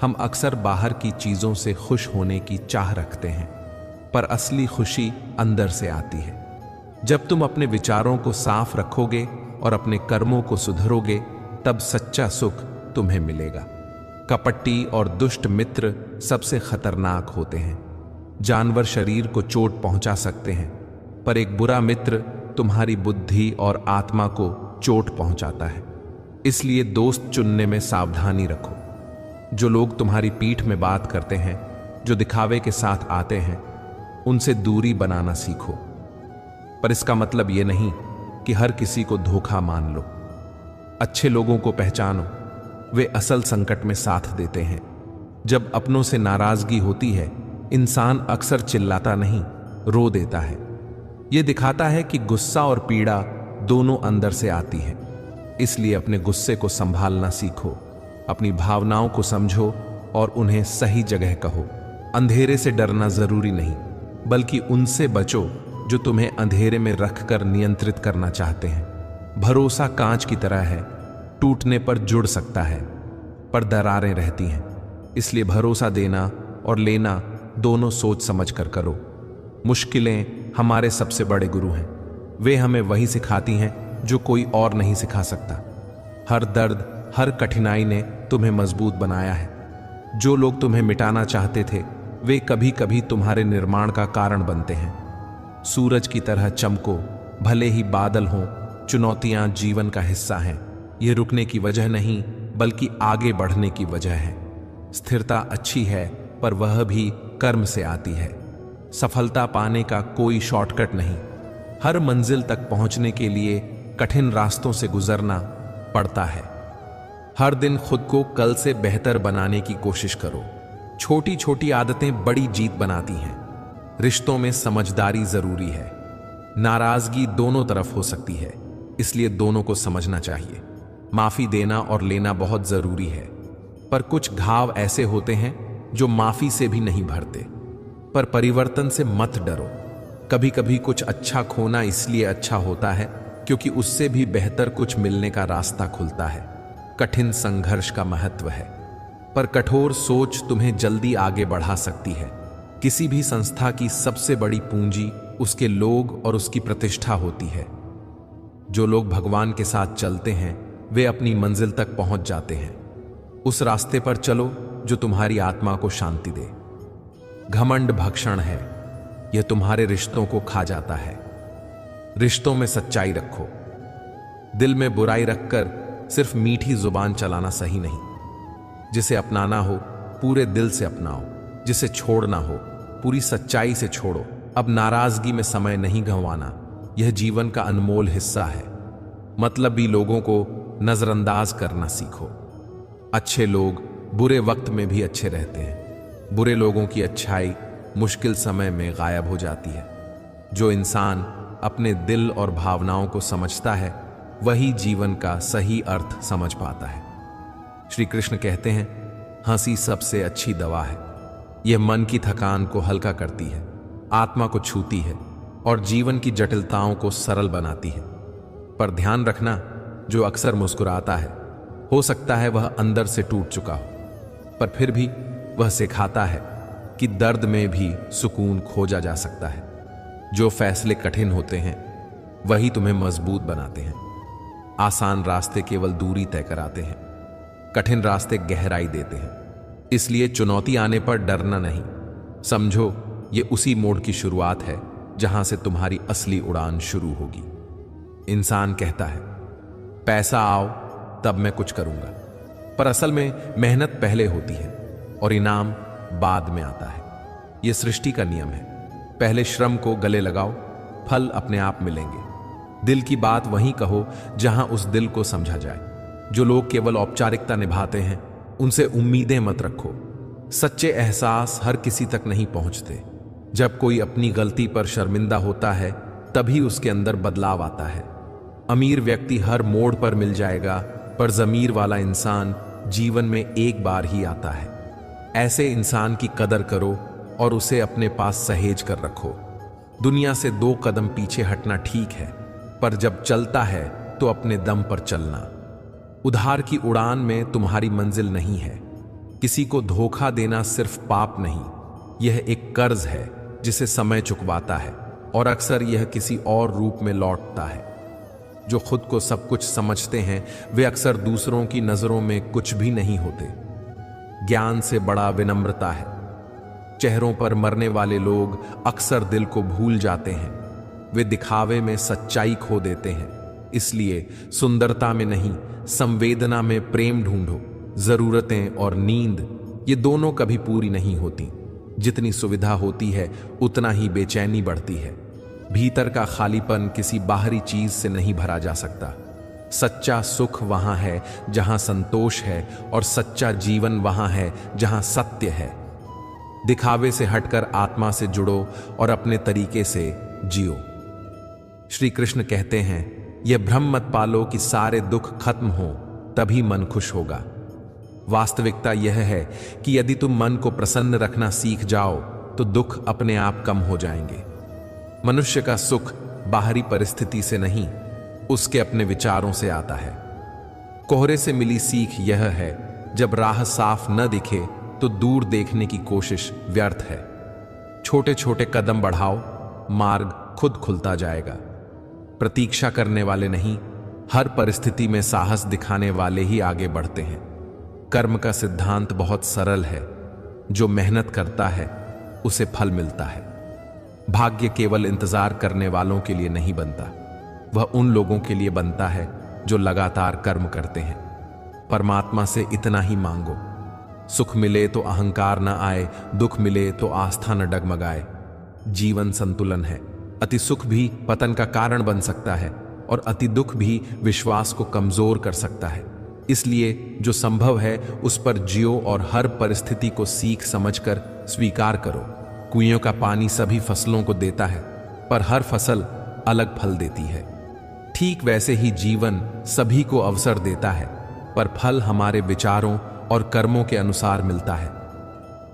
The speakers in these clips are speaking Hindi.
हम अक्सर बाहर की चीजों से खुश होने की चाह रखते हैं, पर असली खुशी अंदर से आती है। जब तुम अपने विचारों को साफ रखोगे और अपने कर्मों को सुधरोगे, तब सच्चा सुख तुम्हें मिलेगा। कपटी और दुष्ट मित्र सबसे खतरनाक होते हैं। जानवर शरीर को चोट पहुंचा सकते हैं, पर एक बुरा मित्र तुम्हारी बुद्धि और आत्मा को चोट पहुंचाता है। इसलिए दोस्त चुनने में सावधानी रखो। जो लोग तुम्हारी पीठ में बात करते हैं, जो दिखावे के साथ आते हैं, उनसे दूरी बनाना सीखो। पर इसका मतलब यह नहीं कि हर किसी को धोखा मान लो। अच्छे लोगों को पहचानो, वे असल संकट में साथ देते हैं। जब अपनों से नाराजगी होती है, इंसान अक्सर चिल्लाता नहीं, रो देता है। यह दिखाता है कि गुस्सा और पीड़ा दोनों अंदर से आती है। इसलिए अपने गुस्से को संभालना सीखो, अपनी भावनाओं को समझो और उन्हें सही जगह कहो। अंधेरे से डरना जरूरी नहीं, बल्कि उनसे बचो जो तुम्हें अंधेरे में रखकर नियंत्रित करना चाहते हैं। भरोसा कांच की तरह है, टूटने पर जुड़ सकता है, पर दरारें रहती हैं। इसलिए भरोसा देना और लेना दोनों सोच समझ कर करो। मुश्किलें हमारे सबसे बड़े गुरु हैं। वे हमें वही सिखाती हैं जो कोई और नहीं सिखा सकता। हर दर्द, हर कठिनाई ने तुम्हें मजबूत बनाया है। जो लोग तुम्हें मिटाना चाहते थे, वे कभी कभी तुम्हारे निर्माण का कारण बनते हैं। सूरज की तरह चमको, भले ही बादल हों। चुनौतियां जीवन का हिस्सा हैं। ये रुकने की वजह नहीं, बल्कि आगे बढ़ने की वजह है। स्थिरता अच्छी है, पर वह भी कर्म से आती है। सफलता पाने का कोई शॉर्टकट नहीं। हर मंजिल तक पहुंचने के लिए कठिन रास्तों से गुजरना पड़ता है। हर दिन खुद को कल से बेहतर बनाने की कोशिश करो। छोटी छोटी आदतें बड़ी जीत बनाती हैं। रिश्तों में समझदारी जरूरी है। नाराजगी दोनों तरफ हो सकती है, इसलिए दोनों को समझना चाहिए। माफी देना और लेना बहुत जरूरी है, पर कुछ घाव ऐसे होते हैं जो माफी से भी नहीं भरते। पर परिवर्तन से मत डरो। कभी कभी कुछ अच्छा खोना इसलिए अच्छा होता है क्योंकि उससे भी बेहतर कुछ मिलने का रास्ता खुलता है। कठिन संघर्ष का महत्व है, पर कठोर सोच तुम्हें जल्दी आगे बढ़ा सकती है। किसी भी संस्था की सबसे बड़ी पूंजी उसके लोग और उसकी प्रतिष्ठा होती है। जो लोग भगवान के साथ चलते हैं, वे अपनी मंजिल तक पहुंच जाते हैं। उस रास्ते पर चलो जो तुम्हारी आत्मा को शांति दे। घमंड भक्षण है, यह तुम्हारे रिश्तों को खा जाता है। रिश्तों में सच्चाई रखो। दिल में बुराई रखकर सिर्फ मीठी जुबान चलाना सही नहीं। जिसे अपनाना हो पूरे दिल से अपनाओ, जिसे छोड़ना हो पूरी सच्चाई से छोड़ो। अब नाराजगी में समय नहीं गंवाना, यह जीवन का अनमोल हिस्सा है। मतलबी लोगों को नजरअंदाज करना सीखो। अच्छे लोग बुरे वक्त में भी अच्छे रहते हैं। बुरे लोगों की अच्छाई मुश्किल समय में गायब हो जाती है। जो इंसान अपने दिल और भावनाओं को समझता है, वही जीवन का सही अर्थ समझ पाता है। श्री कृष्ण कहते हैं, हंसी सबसे अच्छी दवा है। यह मन की थकान को हल्का करती है, आत्मा को छूती है और जीवन की जटिलताओं को सरल बनाती है। पर ध्यान रखना, जो अक्सर मुस्कुराता है, हो सकता है वह अंदर से टूट चुका हो, पर फिर भी वह सिखाता है कि दर्द में भी सुकून खोजा जा सकता है। जो फैसले कठिन होते हैं, वही तुम्हें मजबूत बनाते हैं। आसान रास्ते केवल दूरी तय कराते हैं, कठिन रास्ते गहराई देते हैं। इसलिए चुनौती आने पर डरना नहीं। समझो, ये उसी मोड़ की शुरुआत है जहां से तुम्हारी असली उड़ान शुरू होगी। इंसान कहता है, पैसा आओ तब मैं कुछ करूंगा, पर असल में मेहनत पहले होती है और इनाम बाद में आता है। यह सृष्टि का नियम है। पहले श्रम को गले लगाओ, फल अपने आप मिलेंगे। दिल की बात वहीं कहो जहां उस दिल को समझा जाए। जो लोग केवल औपचारिकता निभाते हैं, उनसे उम्मीदें मत रखो। सच्चे एहसास हर किसी तक नहीं पहुंचते। जब कोई अपनी गलती पर शर्मिंदा होता है, तभी उसके अंदर बदलाव आता है। अमीर व्यक्ति हर मोड़ पर मिल जाएगा, पर ज़मीर वाला इंसान जीवन में एक बार ही आता है। ऐसे इंसान की कदर करो और उसे अपने पास सहेज कर रखो। दुनिया से 2 कदम पीछे हटना ठीक है, पर जब चलता है तो अपने दम पर चलना। उधार की उड़ान में तुम्हारी मंजिल नहीं है। किसी को धोखा देना सिर्फ पाप नहीं, यह एक कर्ज है जिसे समय चुकवाता है और अक्सर यह किसी और रूप में लौटता है। जो खुद को सब कुछ समझते हैं वे अक्सर दूसरों की नजरों में कुछ भी नहीं होते। ज्ञान से बड़ा विनम्रता है। चेहरों पर मरने वाले लोग अक्सर दिल को भूल जाते हैं। वे दिखावे में सच्चाई खो देते हैं। इसलिए सुंदरता में नहीं, संवेदना में प्रेम ढूंढो। जरूरतें और नींद ये दोनों कभी पूरी नहीं होती। जितनी सुविधा होती है उतना ही बेचैनी बढ़ती है। भीतर का खालीपन किसी बाहरी चीज से नहीं भरा जा सकता। सच्चा सुख वहां है जहां संतोष है और सच्चा जीवन वहां है जहां सत्य है। दिखावे से हटकर आत्मा से जुड़ो और अपने तरीके से जियो। श्री कृष्ण कहते हैं, यह भ्रम मत पालो कि सारे दुख खत्म हो तभी मन खुश होगा। वास्तविकता यह है कि यदि तुम मन को प्रसन्न रखना सीख जाओ तो दुख अपने आप कम हो जाएंगे। मनुष्य का सुख बाहरी परिस्थिति से नहीं, उसके अपने विचारों से आता है। कोहरे से मिली सीख यह है, जब राह साफ न दिखे तो दूर देखने की कोशिश व्यर्थ है। छोटे छोटे कदम बढ़ाओ, मार्ग खुद खुलता जाएगा। प्रतीक्षा करने वाले नहीं, हर परिस्थिति में साहस दिखाने वाले ही आगे बढ़ते हैं। कर्म का सिद्धांत बहुत सरल है। जो मेहनत करता है उसे फल मिलता है। भाग्य केवल इंतजार करने वालों के लिए नहीं बनता, वह उन लोगों के लिए बनता है जो लगातार कर्म करते हैं। परमात्मा से इतना ही मांगो, सुख मिले तो अहंकार न आए, दुख मिले तो आस्था न डगमगाए। जीवन संतुलन है। अति सुख भी पतन का कारण बन सकता है और अति दुख भी विश्वास को कमजोर कर सकता है। इसलिए जो संभव है उस पर जियो और हर परिस्थिति को सीख समझकर स्वीकार करो। कुइयों का पानी सभी फसलों को देता है, पर हर फसल अलग फल देती है। ठीक वैसे ही जीवन सभी को अवसर देता है, पर फल हमारे विचारों और कर्मों के अनुसार मिलता है।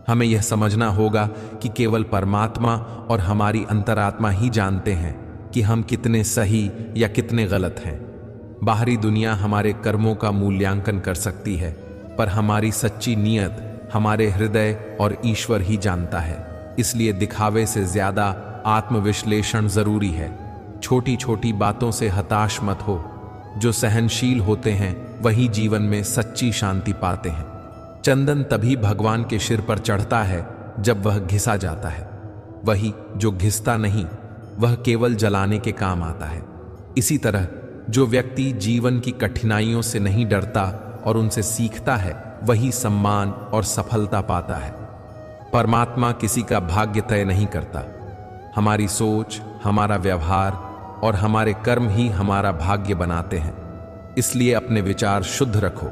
हमें यह समझना होगा कि केवल परमात्मा और हमारी अंतरात्मा ही जानते हैं कि हम कितने सही या कितने गलत हैं। बाहरी दुनिया हमारे कर्मों का मूल्यांकन कर सकती है, पर हमारी सच्ची नीयत हमारे हृदय और ईश्वर ही जानता है। इसलिए दिखावे से ज्यादा आत्मविश्लेषण जरूरी है। छोटी छोटी बातों से हताश मत हो। जो सहनशील होते हैं वही जीवन में सच्ची शांति पाते हैं। चंदन तभी भगवान के सिर पर चढ़ता है जब वह घिसा जाता है। वही जो घिसता नहीं, वह केवल जलाने के काम आता है। इसी तरह जो व्यक्ति जीवन की कठिनाइयों से नहीं डरता और उनसे सीखता है, वही सम्मान और सफलता पाता है। परमात्मा किसी का भाग्य तय नहीं करता। हमारी सोच, हमारा व्यवहार और हमारे कर्म ही हमारा भाग्य बनाते हैं। इसलिए अपने विचार शुद्ध रखो,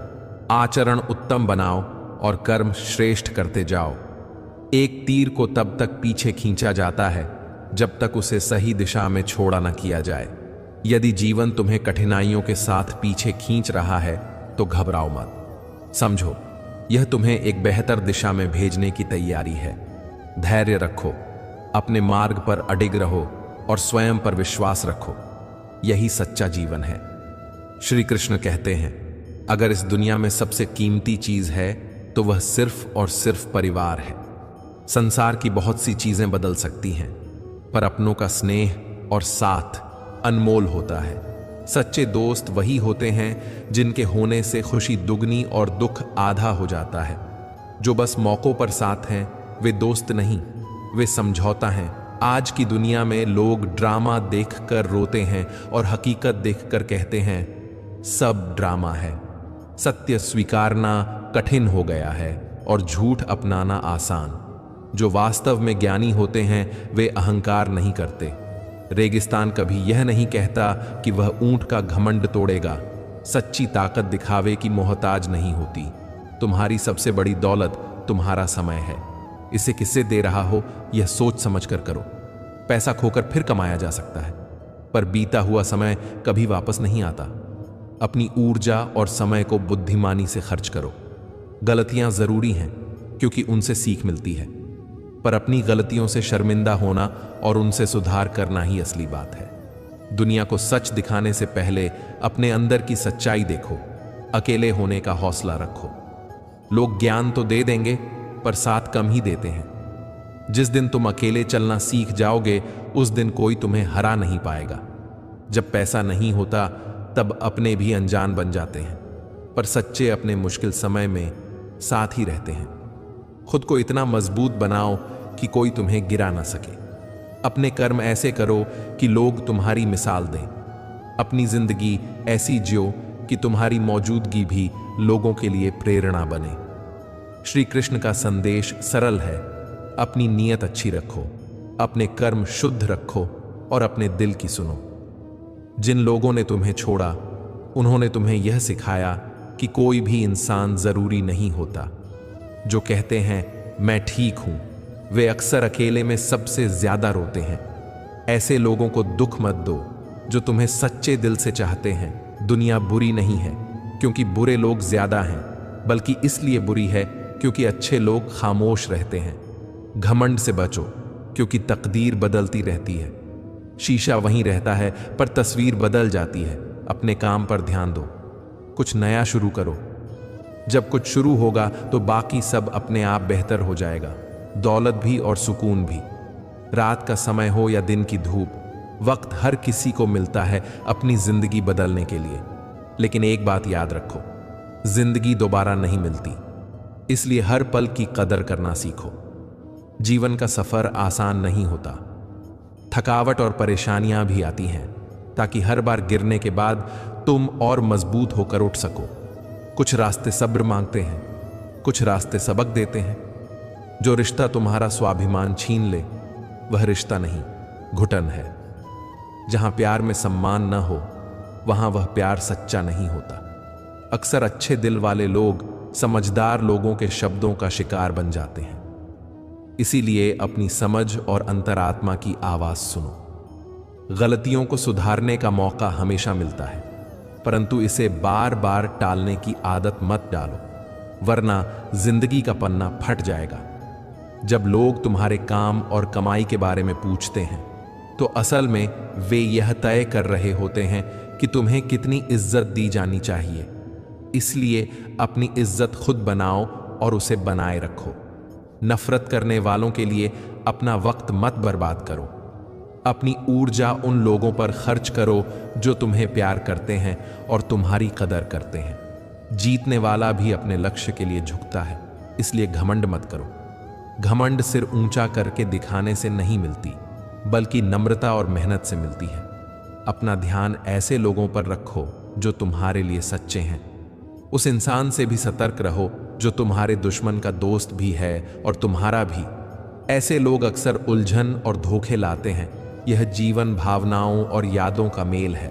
आचरण उत्तम बनाओ और कर्म श्रेष्ठ करते जाओ। एक तीर को तब तक पीछे खींचा जाता है जब तक उसे सही दिशा में छोड़ा न किया जाए। यदि जीवन तुम्हें कठिनाइयों के साथ पीछे खींच रहा है तो घबराओ मत। समझो, यह तुम्हें एक बेहतर दिशा में भेजने की तैयारी है। धैर्य रखो, अपने मार्ग पर अडिग रहो और स्वयं पर विश्वास रखो। यही सच्चा जीवन है। श्री कृष्ण कहते हैं, अगर इस दुनिया में सबसे कीमती चीज है तो वह सिर्फ और सिर्फ परिवार है। संसार की बहुत सी चीजें बदल सकती हैं, पर अपनों का स्नेह और साथ अनमोल होता है। सच्चे दोस्त वही होते हैं जिनके होने से खुशी दुगनी और दुख आधा हो जाता है। जो बस मौकों पर साथ हैं वे दोस्त नहीं, वे समझौता हैं। आज की दुनिया में लोग ड्रामा देखकर रोते हैं और हकीकत देखकर कहते हैं सब ड्रामा है। सत्य स्वीकारना कठिन हो गया है और झूठ अपनाना आसान। जो वास्तव में ज्ञानी होते हैं वे अहंकार नहीं करते। रेगिस्तान कभी यह नहीं कहता कि वह ऊंट का घमंड तोड़ेगा। सच्ची ताकत दिखावे की मोहताज नहीं होती। तुम्हारी सबसे बड़ी दौलत तुम्हारा समय है। इसे किससे दे रहा हो यह सोच समझ कर करो। पैसा खोकर फिर कमाया जा सकता है, पर बीता हुआ समय कभी वापस नहीं आता। अपनी ऊर्जा और समय को बुद्धिमानी से खर्च करो। गलतियां जरूरी हैं क्योंकि उनसे सीख मिलती है, पर अपनी गलतियों से शर्मिंदा होना और उनसे सुधार करना ही असली बात है। दुनिया को सच दिखाने से पहले अपने अंदर की सच्चाई देखो। अकेले होने का हौसला रखो। लोग ज्ञान तो दे देंगे पर साथ कम ही देते हैं। जिस दिन तुम अकेले चलना सीख जाओगे उस दिन कोई तुम्हें हरा नहीं पाएगा। जब पैसा नहीं होता तब अपने भी अनजान बन जाते हैं, पर सच्चे अपने मुश्किल समय में साथ ही रहते हैं। खुद को इतना मजबूत बनाओ कि कोई तुम्हें गिरा ना सके। अपने कर्म ऐसे करो कि लोग तुम्हारी मिसाल दें। अपनी जिंदगी ऐसी जियो कि तुम्हारी मौजूदगी भी लोगों के लिए प्रेरणा बने। श्री कृष्ण का संदेश सरल है, अपनी नीयत अच्छी रखो, अपने कर्म शुद्ध रखो और अपने दिल की सुनो। जिन लोगों ने तुम्हें छोड़ा उन्होंने तुम्हें यह सिखाया कि कोई भी इंसान जरूरी नहीं होता। जो कहते हैं मैं ठीक हूं, वे अक्सर अकेले में सबसे ज्यादा रोते हैं। ऐसे लोगों को दुख मत दो जो तुम्हें सच्चे दिल से चाहते हैं। दुनिया बुरी नहीं है क्योंकि बुरे लोग ज्यादा हैं, बल्कि इसलिए बुरी है क्योंकि अच्छे लोग खामोश रहते हैं। घमंड से बचो क्योंकि तकदीर बदलती रहती है। शीशा वहीं रहता है पर तस्वीर बदल जाती है। अपने काम पर ध्यान दो, कुछ नया शुरू करो। जब कुछ शुरू होगा तो बाकी सब अपने आप बेहतर हो जाएगा, दौलत भी और सुकून भी। रात का समय हो या दिन की धूप, वक्त हर किसी को मिलता है अपनी जिंदगी बदलने के लिए। लेकिन एक बात याद रखो, जिंदगी दोबारा नहीं मिलती, इसलिए हर पल की कदर करना सीखो। जीवन का सफर आसान नहीं होता, थकावट और परेशानियां भी आती हैं, ताकि हर बार गिरने के बाद तुम और मजबूत होकर उठ सको। कुछ रास्ते सब्र मांगते हैं, कुछ रास्ते सबक देते हैं। जो रिश्ता तुम्हारा स्वाभिमान छीन ले वह रिश्ता नहीं, घुटन है। जहां प्यार में सम्मान न हो वहां वह प्यार सच्चा नहीं होता। अक्सर अच्छे दिल वाले लोग समझदार लोगों के शब्दों का शिकार बन जाते हैं। इसीलिए अपनी समझ और अंतरात्मा की आवाज सुनो। गलतियों को सुधारने का मौका हमेशा मिलता है, परंतु इसे बार बार टालने की आदत मत डालो, वरना जिंदगी का पन्ना फट जाएगा। जब लोग तुम्हारे काम और कमाई के बारे में पूछते हैं तो असल में वे यह तय कर रहे होते हैं कि तुम्हें कितनी इज्जत दी जानी चाहिए। इसलिए अपनी इज्जत खुद बनाओ और उसे बनाए रखो। नफरत करने वालों के लिए अपना वक्त मत बर्बाद करो। अपनी ऊर्जा उन लोगों पर खर्च करो जो तुम्हें प्यार करते हैं और तुम्हारी कदर करते हैं। जीतने वाला भी अपने लक्ष्य के लिए झुकता है, इसलिए घमंड मत करो। घमंड सिर ऊंचा करके दिखाने से नहीं मिलती, बल्कि नम्रता और मेहनत से मिलती है। अपना ध्यान ऐसे लोगों पर रखो जो तुम्हारे लिए सच्चे हैं। उस इंसान से भी सतर्क रहो जो तुम्हारे दुश्मन का दोस्त भी है और तुम्हारा भी। ऐसे लोग अक्सर उलझन और धोखे लाते हैं। यह जीवन भावनाओं और यादों का मेल है।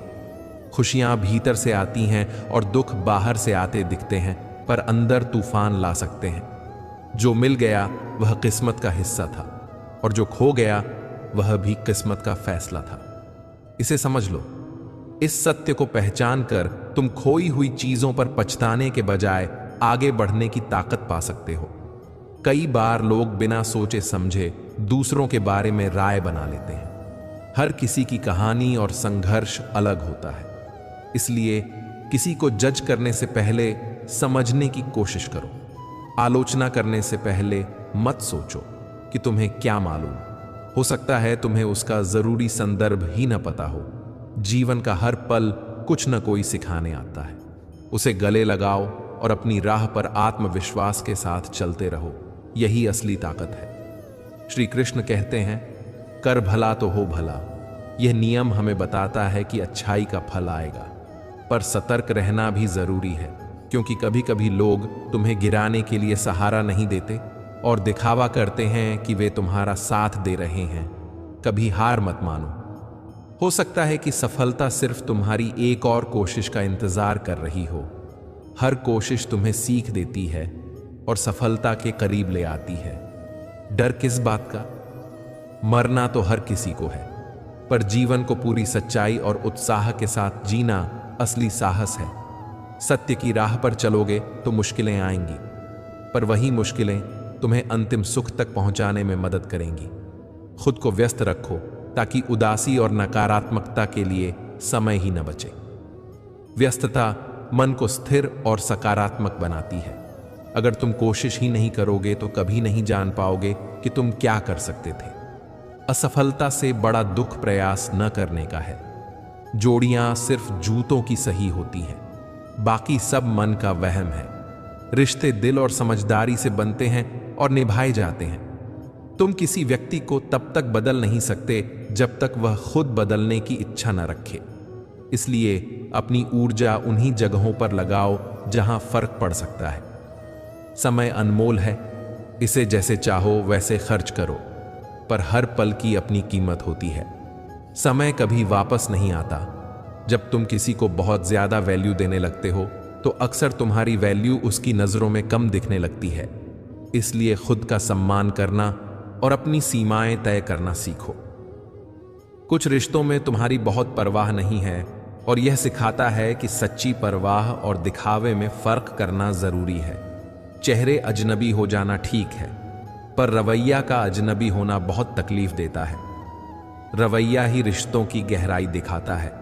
खुशियां भीतर से आती हैं और दुख बाहर से आते दिखते हैं, पर अंदर तूफान ला सकते हैं। जो मिल गया वह किस्मत का हिस्सा था और जो खो गया वह भी किस्मत का फैसला था। इसे समझ लो। इस सत्य को पहचान कर तुम खोई हुई चीजों पर पछताने के बजाय आगे बढ़ने की ताकत पा सकते हो। कई बार लोग बिना सोचे समझे दूसरों के बारे में राय बना लेते हैं। हर किसी की कहानी और संघर्ष अलग होता है, इसलिए किसी को जज करने से पहले समझने की कोशिश करो। आलोचना करने से पहले मत सोचो कि तुम्हें क्या मालूम। हो सकता है तुम्हें उसका जरूरी संदर्भ ही न पता हो। जीवन का हर पल कुछ न कोई सिखाने आता है। उसे गले लगाओ और अपनी राह पर आत्मविश्वास के साथ चलते रहो। यही असली ताकत है। श्री कृष्ण कहते हैं, कर भला तो हो भला। यह नियम हमें बताता है कि अच्छाई का फल आएगा, पर सतर्क रहना भी जरूरी है, क्योंकि कभी कभी लोग तुम्हें गिराने के लिए सहारा नहीं देते और दिखावा करते हैं कि वे तुम्हारा साथ दे रहे हैं। कभी हार मत मानो। हो सकता है कि सफलता सिर्फ तुम्हारी एक और कोशिश का इंतजार कर रही हो। हर कोशिश तुम्हें सीख देती है और सफलता के करीब ले आती है। डर किस बात का? मरना तो हर किसी को है, पर जीवन को पूरी सच्चाई और उत्साह के साथ जीना असली साहस है। सत्य की राह पर चलोगे तो मुश्किलें आएंगी, पर वही मुश्किलें तुम्हें अंतिम सुख तक पहुंचाने में मदद करेंगी। खुद को व्यस्त रखो ताकि उदासी और नकारात्मकता के लिए समय ही न बचे। व्यस्तता मन को स्थिर और सकारात्मक बनाती है। अगर तुम कोशिश ही नहीं करोगे तो कभी नहीं जान पाओगे कि तुम क्या कर सकते थे। असफलता से बड़ा दुख प्रयास न करने का है। जोड़ियां सिर्फ जूतों की सही होती हैं, बाकी सब मन का वहम है। रिश्ते दिल और समझदारी से बनते हैं और निभाए जाते हैं। तुम किसी व्यक्ति को तब तक बदल नहीं सकते जब तक वह खुद बदलने की इच्छा न रखे। इसलिए अपनी ऊर्जा उन्हीं जगहों पर लगाओ जहां फर्क पड़ सकता है। समय अनमोल है, इसे जैसे चाहो वैसे खर्च करो, पर हर पल की अपनी कीमत होती है। समय कभी वापस नहीं आता। जब तुम किसी को बहुत ज्यादा वैल्यू देने लगते हो तो अक्सर तुम्हारी वैल्यू उसकी नजरों में कम दिखने लगती है। इसलिए खुद का सम्मान करना और अपनी सीमाएं तय करना सीखो। कुछ रिश्तों में तुम्हारी बहुत परवाह नहीं है और यह सिखाता है कि सच्ची परवाह और दिखावे में फर्क करना जरूरी है। चेहरे अजनबी हो जाना ठीक है, पर रवैया का अजनबी होना बहुत तकलीफ देता है। रवैया ही रिश्तों की गहराई दिखाता है।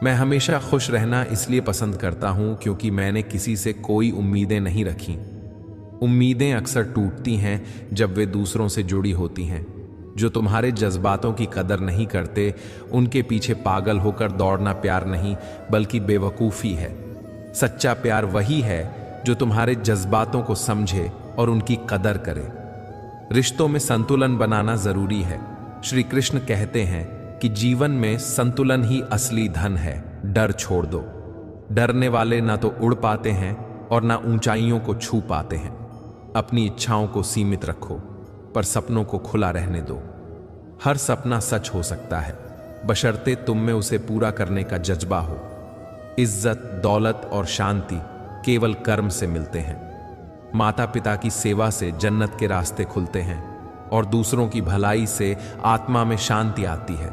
मैं हमेशा खुश रहना इसलिए पसंद करता हूं क्योंकि मैंने किसी से कोई उम्मीदें नहीं रखी। उम्मीदें अक्सर टूटती हैं जब वे दूसरों से जुड़ी होती हैं। जो तुम्हारे जज्बातों की कदर नहीं करते, उनके पीछे पागल होकर दौड़ना प्यार नहीं बल्कि बेवकूफ़ी है। सच्चा प्यार वही है जो तुम्हारे जज्बातों को समझे और उनकी कदर करे। रिश्तों में संतुलन बनाना जरूरी है। श्री कृष्ण कहते हैं कि जीवन में संतुलन ही असली धन है। डर छोड़ दो। डरने वाले ना तो उड़ पाते हैं और ना ऊंचाइयों को छू पाते हैं। अपनी इच्छाओं को सीमित रखो, पर सपनों को खुला रहने दो। हर सपना सच हो सकता है, बशर्ते तुम में उसे पूरा करने का जज्बा हो। इज्जत, दौलत और शांति केवल कर्म से मिलते हैं। माता पिता की सेवा से जन्नत के रास्ते खुलते हैं और दूसरों की भलाई से आत्मा में शांति आती है।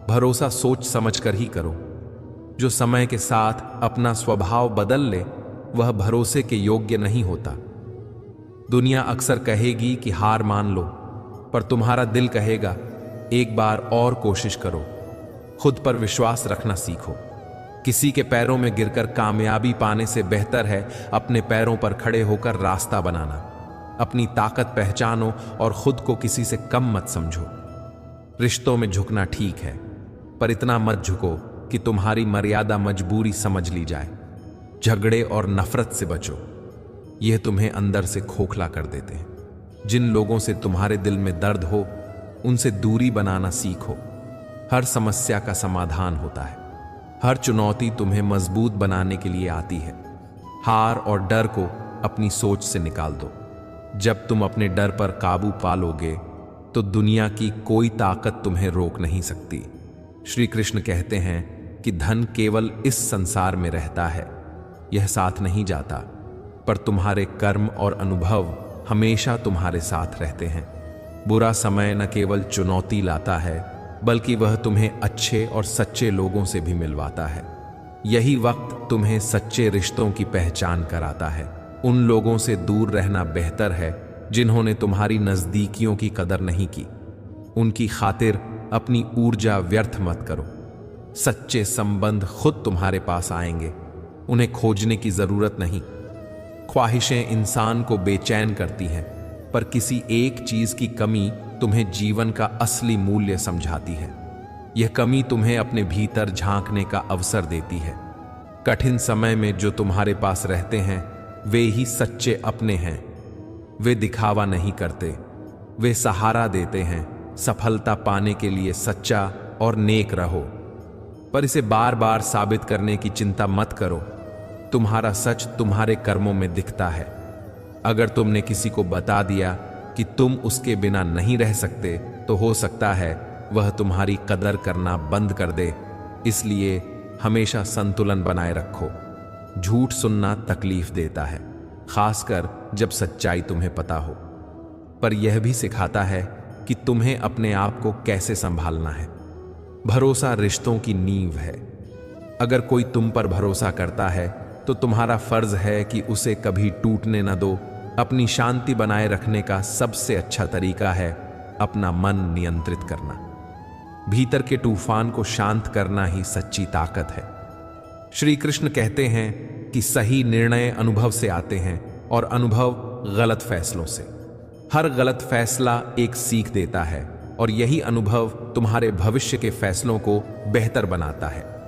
भरोसा सोच समझकर ही करो। जो समय के साथ अपना स्वभाव बदल ले, वह भरोसे के योग्य नहीं होता। दुनिया अक्सर कहेगी कि हार मान लो, पर तुम्हारा दिल कहेगा एक बार और कोशिश करो। खुद पर विश्वास रखना सीखो। किसी के पैरों में गिरकर कामयाबी पाने से बेहतर है अपने पैरों पर खड़े होकर रास्ता बनाना। अपनी ताकत पहचानो और खुद को किसी से कम मत समझो। रिश्तों में झुकना ठीक है, पर इतना मत झुको कि तुम्हारी मर्यादा मजबूरी समझ ली जाए। झगड़े और नफरत से बचो, यह तुम्हें अंदर से खोखला कर देते हैं। जिन लोगों से तुम्हारे दिल में दर्द हो, उनसे दूरी बनाना सीखो। हर समस्या का समाधान होता है। हर चुनौती तुम्हें मजबूत बनाने के लिए आती है। हार और डर को अपनी सोच से निकाल दो। जब तुम अपने डर पर काबू पा लोगे तो दुनिया की कोई ताकत तुम्हें रोक नहीं सकती। श्री कृष्ण कहते हैं कि धन केवल इस संसार में रहता है, यह साथ नहीं जाता, पर तुम्हारे कर्म और अनुभव हमेशा तुम्हारे साथ रहते हैं। बुरा समय न केवल चुनौती लाता है, बल्कि वह तुम्हें अच्छे और सच्चे लोगों से भी मिलवाता है। यही वक्त तुम्हें सच्चे रिश्तों की पहचान कराता है। उन लोगों से दूर रहना बेहतर है जिन्होंने तुम्हारी नजदीकियों की कदर नहीं की। उनकी खातिर अपनी ऊर्जा व्यर्थ मत करो। सच्चे संबंध खुद तुम्हारे पास आएंगे, उन्हें खोजने की जरूरत नहीं। ख्वाहिशें इंसान को बेचैन करती हैं, पर किसी एक चीज की कमी तुम्हें जीवन का असली मूल्य समझाती है। यह कमी तुम्हें अपने भीतर झांकने का अवसर देती है। कठिन समय में जो तुम्हारे पास रहते हैं, वे ही सच्चे अपने हैं। वे दिखावा नहीं करते, वे सहारा देते हैं। सफलता पाने के लिए सच्चा और नेक रहो, पर इसे बार बार साबित करने की चिंता मत करो। तुम्हारा सच तुम्हारे कर्मों में दिखता है। अगर तुमने किसी को बता दिया कि तुम उसके बिना नहीं रह सकते, तो हो सकता है वह तुम्हारी कदर करना बंद कर दे। इसलिए हमेशा संतुलन बनाए रखो। झूठ सुनना तकलीफ देता है, खासकर जब सच्चाई तुम्हें पता हो, पर यह भी सिखाता है कि तुम्हें अपने आप को कैसे संभालना है। भरोसा रिश्तों की नींव है। अगर कोई तुम पर भरोसा करता है तो तुम्हारा फर्ज है कि उसे कभी टूटने न दो। अपनी शांति बनाए रखने का सबसे अच्छा तरीका है अपना मन नियंत्रित करना। भीतर के तूफान को शांत करना ही सच्ची ताकत है। श्री कृष्ण कहते हैं कि सही निर्णय अनुभव से आते हैं, और अनुभव गलत फैसलों से। हर गलत फैसला एक सीख देता है और यही अनुभव तुम्हारे भविष्य के फैसलों को बेहतर बनाता है।